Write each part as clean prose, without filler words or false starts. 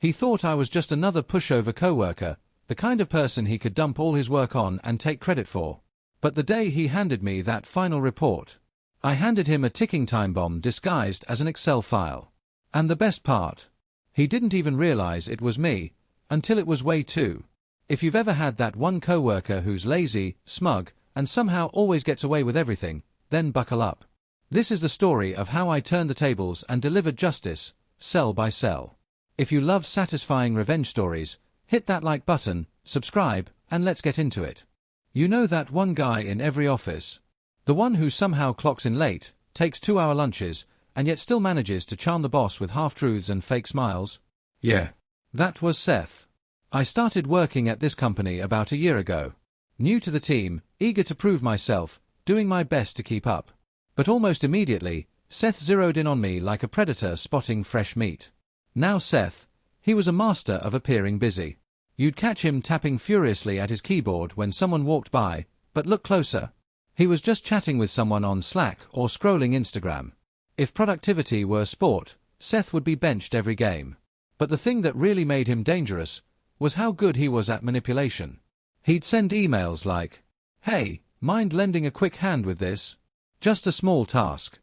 He thought I was just another pushover coworker, the kind of person he could dump all his work on and take credit for. But the day he handed me that final report, I handed him a ticking time bomb disguised as an Excel file. And the best part? He didn't even realize it was me, until it was way too. If you've ever had that one coworker who's lazy, smug, and somehow always gets away with everything, then buckle up. This is the story of how I turned the tables and delivered justice, cell by cell. If you love satisfying revenge stories, hit that like button, subscribe, and let's get into it. You know that one guy in every office? The one who somehow clocks in late, takes 2-hour lunches, and yet still manages to charm the boss with half-truths and fake smiles? Yeah. That was Seth. I started working at this company about a year ago. New to the team, eager to prove myself, doing my best to keep up. But almost immediately, Seth zeroed in on me like a predator spotting fresh meat. Now Seth, he was a master of appearing busy. You'd catch him tapping furiously at his keyboard when someone walked by, but look closer. He was just chatting with someone on Slack or scrolling Instagram. If productivity were sport, Seth would be benched every game. But the thing that really made him dangerous was how good he was at manipulation. He'd send emails like, "Hey, mind lending a quick hand with this? Just a small task."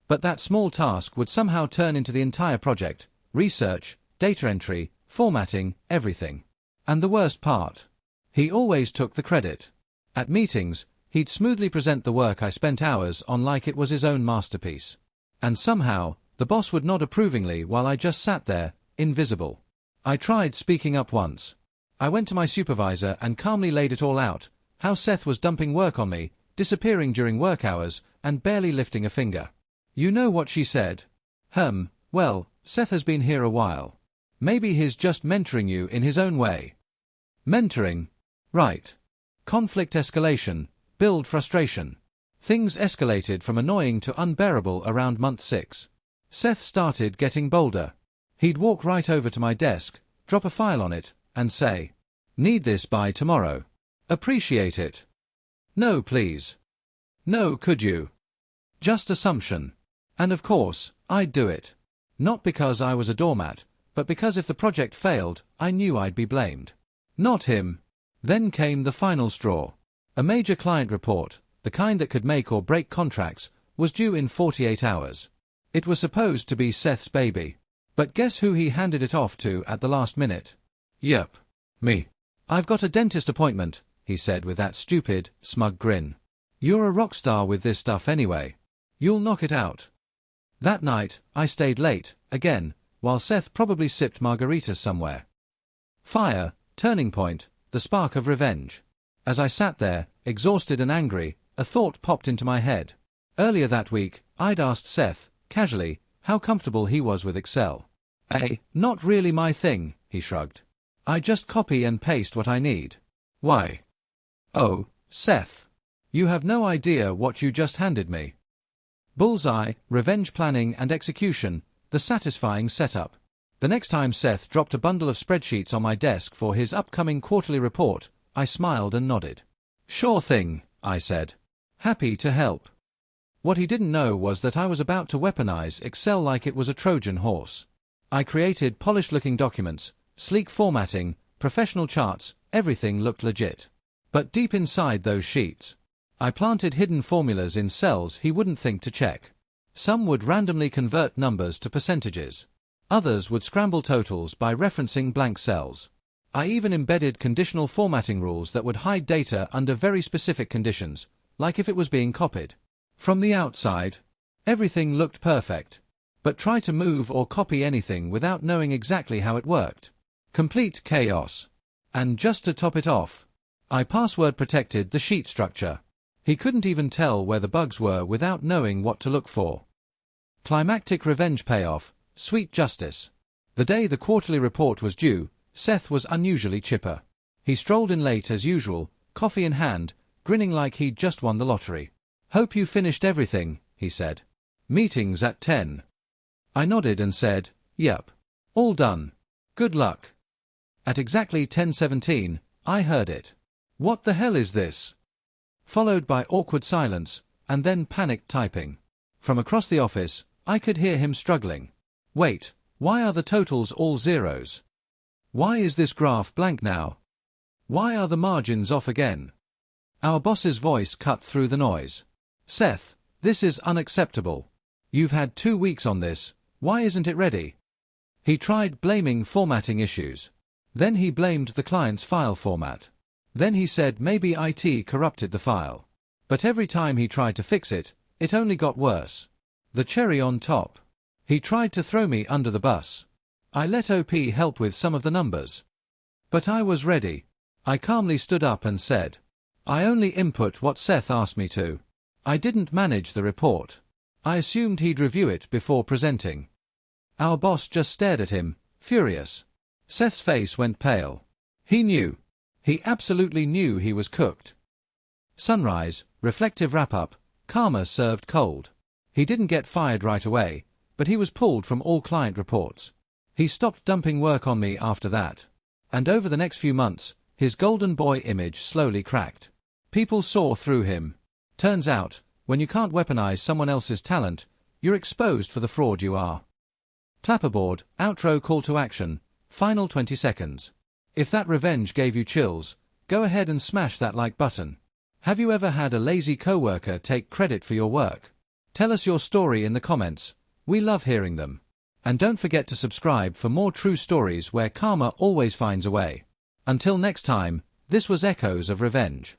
But that small task would somehow turn into the entire project, research, data entry, formatting, everything. And the worst part? He always took the credit. At meetings, he'd smoothly present the work I spent hours on like it was his own masterpiece. And somehow, the boss would nod approvingly while I just sat there, invisible. I tried speaking up once. I went to my supervisor and calmly laid it all out, how Seth was dumping work on me, disappearing during work hours, and barely lifting a finger. You know what she said? Well, Seth has been here a while. Maybe he's just mentoring you in his own way. Mentoring? Right. Conflict escalation, build frustration. Things escalated from annoying to unbearable around month 6. Seth started getting bolder. He'd walk right over to my desk, drop a file on it, and say, "Need this by tomorrow. Appreciate it." No, please. No, could you? Just assumption. And of course, I'd do it. Not because I was a doormat, but because if the project failed, I knew I'd be blamed. Not him. Then came the final straw. A major client report, the kind that could make or break contracts, was due in 48 hours. It was supposed to be Seth's baby. But guess who he handed it off to at the last minute? Yep. Me. "I've got a dentist appointment," he said with that stupid, smug grin. "You're a rock star with this stuff anyway. You'll knock it out." That night, I stayed late, again, while Seth probably sipped margaritas somewhere. Fire, turning point, the spark of revenge. As I sat there, exhausted and angry, a thought popped into my head. Earlier that week, I'd asked Seth, casually, how comfortable he was with Excel. Not really my thing, he shrugged. "I just copy and paste what I need." "Why?" "Oh, Seth. You have no idea what you just handed me." Bullseye, revenge planning and execution, the satisfying setup. The next time Seth dropped a bundle of spreadsheets on my desk for his upcoming quarterly report, I smiled and nodded. "Sure thing," I said. "Happy to help." What he didn't know was that I was about to weaponize Excel like it was a Trojan horse. I created polished-looking documents, sleek formatting, professional charts, everything looked legit. But deep inside those sheets, I planted hidden formulas in cells he wouldn't think to check. Some would randomly convert numbers to percentages. Others would scramble totals by referencing blank cells. I even embedded conditional formatting rules that would hide data under very specific conditions, like if it was being copied. From the outside, everything looked perfect. But try to move or copy anything without knowing exactly how it worked. Complete chaos. And just to top it off, I password protected the sheet structure. He couldn't even tell where the bugs were without knowing what to look for. Climactic revenge payoff, sweet justice. The day the quarterly report was due, Seth was unusually chipper. He strolled in late as usual, coffee in hand, grinning like he'd just won the lottery. "Hope you finished everything," he said. "Meetings at 10. I nodded and said, "Yep. All done. Good luck." At exactly 10:17, I heard it. "What the hell is this?" Followed by awkward silence, and then panicked typing. From across the office, I could hear him struggling. "Wait, why are the totals all zeros?" Why is this graph blank now? Why are the margins off again? Our boss's voice cut through the noise. Seth, this is unacceptable. You've had 2 weeks on this, why isn't it ready? He tried blaming formatting issues. Then he blamed the client's file format. Then he said maybe IT corrupted the file. But every time he tried to fix it, it only got worse. The cherry on top. He tried to throw me under the bus. I let OP help with some of the numbers. But I was ready. I calmly stood up and said, I only input what Seth asked me to. I didn't manage the report. I assumed he'd review it before presenting. Our boss just stared at him, furious. Seth's face went pale. He knew. He absolutely knew he was cooked. Sunrise, reflective wrap-up, karma served cold. He didn't get fired right away, but he was pulled from all client reports. He stopped dumping work on me after that. And over the next few months, his golden boy image slowly cracked. People saw through him. Turns out, when you can't weaponize someone else's talent, you're exposed for the fraud you are. Clapperboard, outro call to action, final 20 seconds. If that revenge gave you chills, go ahead and smash that like button. Have you ever had a lazy coworker take credit for your work? Tell us your story in the comments. We love hearing them. And don't forget to subscribe for more true stories where karma always finds a way. Until next time, this was Echoes of Revenge.